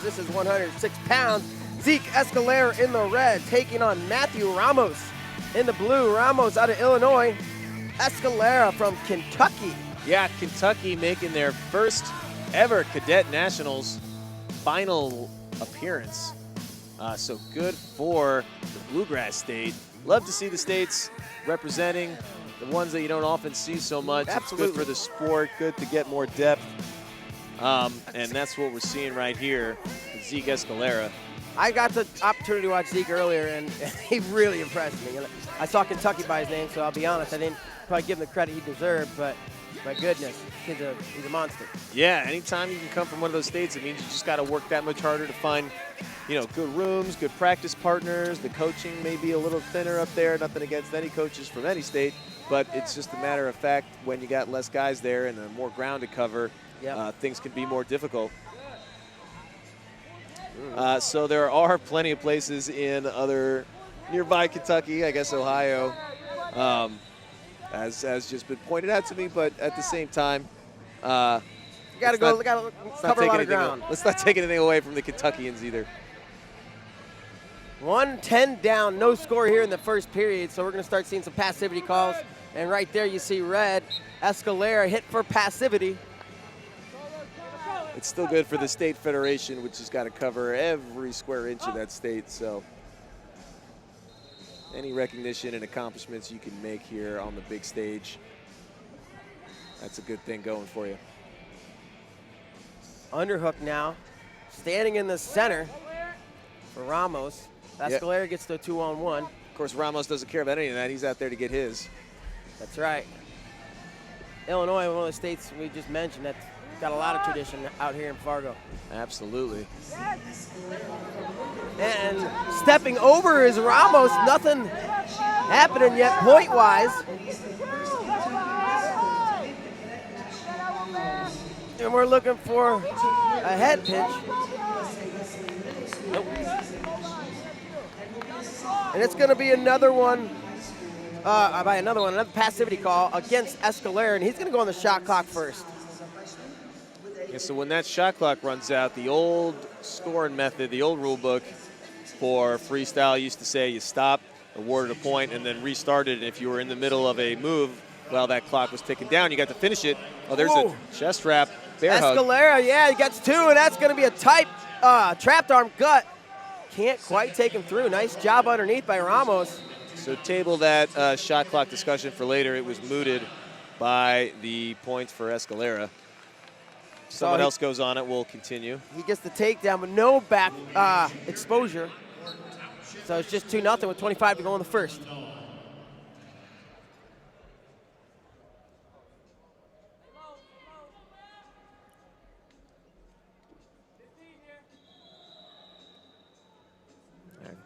This is 106 pounds. Zeke Escalera in the red, taking on Matthew Ramos in the blue. Ramos out of Illinois. Escalera from Kentucky. Yeah, Kentucky making their first ever Cadet Nationals final appearance. So good for the Bluegrass State. Love to see the states representing the ones that you don't often see so much. Absolutely. It's good for the sport, good to get more depth. And that's what we're seeing right here with Zeke Escalera. I got the opportunity to watch Zeke earlier, and he really impressed me. I saw Kentucky by his name, so I'll be honest, I didn't probably give him the credit he deserved, but my goodness, he's a monster. Yeah, anytime you can come from one of those states, it means you just got to work that much harder to find, good rooms, good practice partners. The coaching may be a little thinner up there. Nothing against any coaches from any state, but it's just a matter of fact when you got less guys there and more ground to cover, things can be more difficult. So there are plenty of places in other nearby Kentucky, I guess Ohio, as just been pointed out to me, but at the same time, gotta cover a lot of ground. Let's not take anything away from the Kentuckians either. 1-10 down, no score here in the first period, so we're going to start seeing some passivity calls. And right there you see red, Escalera hit for passivity. It's still good for the state federation, which has got to cover every square inch of that state. So any recognition and accomplishments you can make here on the big stage, that's a good thing going for you. Underhook now, standing in the center for Ramos. Escalera gets the 2-on-1. Of course, Ramos doesn't care about any of that. He's out there to get his. That's right. Illinois, one of the states we just mentioned, that's got a lot of tradition out here in Fargo. Absolutely. And stepping over is Ramos. Nothing happening yet point-wise. And we're looking for a head pitch. Nope. And it's going to be another passivity call against Escalera, and he's going to go on the shot clock first. Yeah, so when that shot clock runs out, the old scoring method, the old rule book for freestyle used to say you stop, awarded a point, and then restarted. And if you were in the middle of a move while that clock was ticking down, you got to finish it. Oh, there's a chest wrap, bear hug. Escalera, yeah, he gets two, and that's going to be a tight trapped arm gut. Can't quite take him through. Nice job underneath by Ramos. So table that shot clock discussion for later. It was mooted by the points for Escalera. Someone else goes on it. We'll continue. He gets the takedown, but no back exposure. So it's just 2-0 with 25 to go in the first.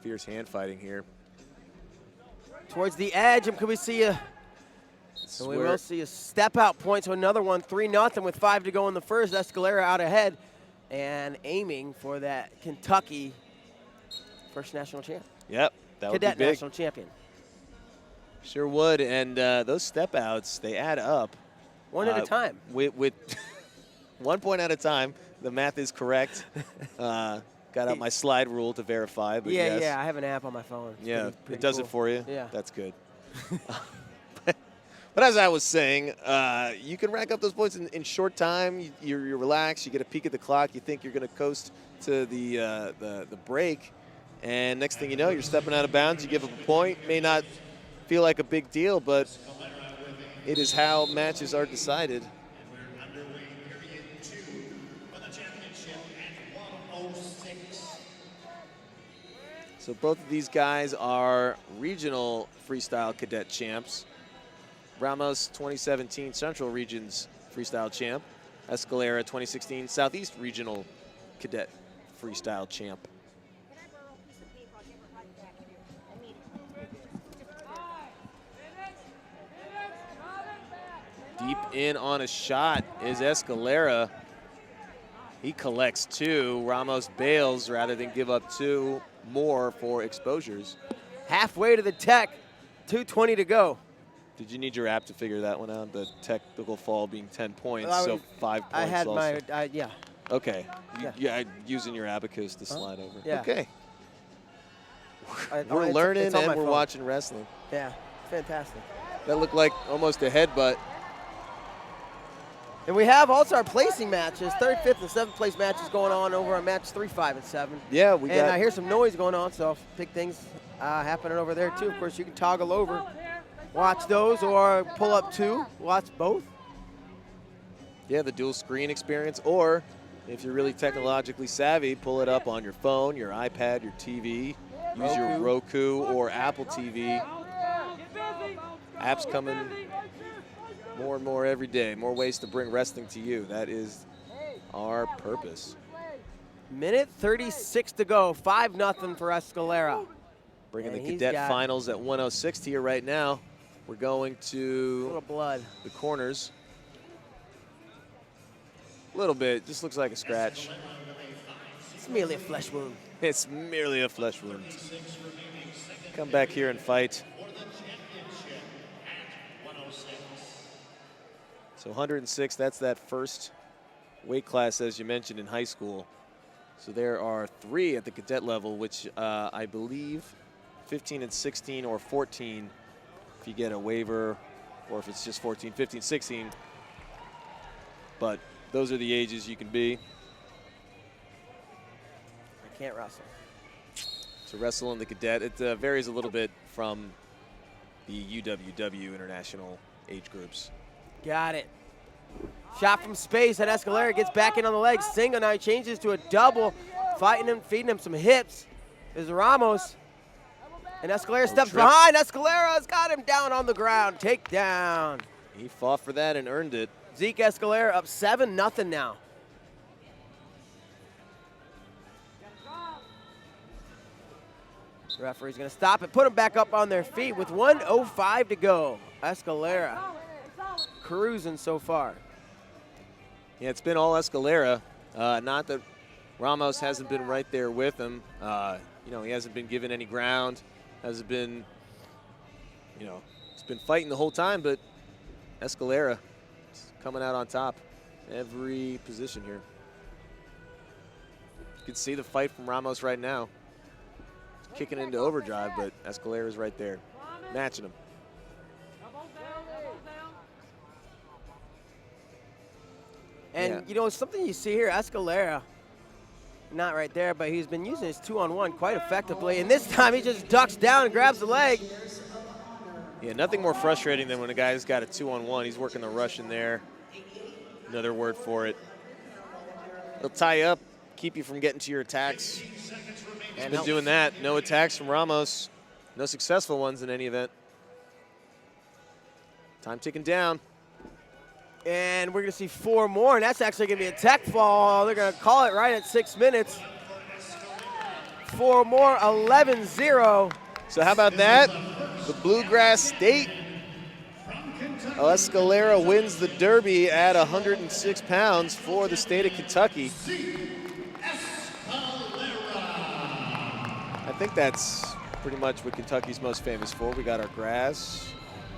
Fierce hand fighting here. Towards the edge, and can we see a? So we will see a step out point. So another one, 3-0 with 5 to go in the first. Escalera out ahead, and aiming for that Kentucky first national champ. Yep, that would be big. Cadet national champion. Sure would, and those step outs, they add up. One at a time. With 1 point at a time. The math is correct. Got out my slide rule to verify, but yes. Yeah, I have an app on my phone. It's pretty it does cool. it for you? Yeah. That's good. But as I was saying, you can rack up those points in short time. You're relaxed. You get a peek at the clock. You think you're going to coast to the break. And next thing you know, you're stepping out of bounds. You give up a point. May not feel like a big deal, but it is how matches are decided. So both of these guys are regional freestyle cadet champs. Ramos, 2017 Central Regions freestyle champ. Escalera, 2016 Southeast Regional Cadet freestyle champ. Deep in on a shot is Escalera. He collects 2. Ramos bails rather than give up 2 more for exposures. Halfway to the tech, 2:20 to go. Did you need your app to figure that one out? The technical fall being 10 points, Well, so 5 points I had also. yeah. Okay. Yeah. Yeah, using your abacus to slide over. Yeah. Okay. We're learning it's on and my we're phone. watching wrestling. Yeah, fantastic. That looked like almost a headbutt. And we have also our placing matches, 3rd, 5th, and 7th place matches going on over on match 3, 5, and 7. Yeah, we and got. I hear some noise going on, so big things happening over there too. Of course, you can toggle over, watch those, or pull up 2, watch both. Yeah, the dual screen experience, or if you're really technologically savvy, pull it up on your phone, your iPad, your TV. Use your Roku or Apple TV. Apps coming more and more every day. More ways to bring wrestling to you. That is our purpose. Minute 36 to go. 5-0 for Escalera. Bringing And the he's cadet got finals at 106 here right now. We're going a to little blood. the corners. A little bit. Just looks like a scratch. It's merely a flesh wound. It's merely a flesh wound. Come back here and fight. So 106, that's that first weight class, as you mentioned, in high school. So there are 3 at the cadet level, which I believe 15 and 16 or 14 if you get a waiver, or if it's just 14, 15, 16. But those are the ages you can be. I can't wrestle. To wrestle in the cadet, it varies a little bit from the UWW international age groups. Got it. Shot from space, and Escalera gets back in on the legs. Single now, he changes to a double, fighting him, feeding him some hips. There's Ramos. And Escalera steps behind. Escalera's got him down on the ground. Takedown. He fought for that and earned it. Zeke Escalera up 7-0 now. The referee's going to stop it, put them back up on their feet with 1:05 to go. Escalera cruising so far. Yeah, it's been all Escalera. Not that Ramos hasn't been right there with him. You know, he hasn't been given any ground. Hasn't been, you know, he's been fighting the whole time, but Escalera is coming out on top every position here. You can see the fight from Ramos right now. He's kicking into overdrive, but Escalera's right there, matching him. And, you know, something you see here, Escalera, not right there, but he's been using his 2-on-1 quite effectively. And this time he just ducks down and grabs the leg. Yeah, nothing more frustrating than when a guy's got a 2-on-1. He's working the rush in there. Another word for it. He'll tie you up, keep you from getting to your attacks. He's been doing that. No attacks from Ramos. No successful ones in any event. Time ticking down. And we're going to see 4 more, and that's actually going to be a tech fall. They're going to call it right at 6 minutes. 4 more, 11-0. So how about that? The Bluegrass State. Escalera wins the Derby at 106 pounds for the state of Kentucky. I think that's pretty much what Kentucky's most famous for. We got our grass,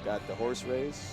got the horse race.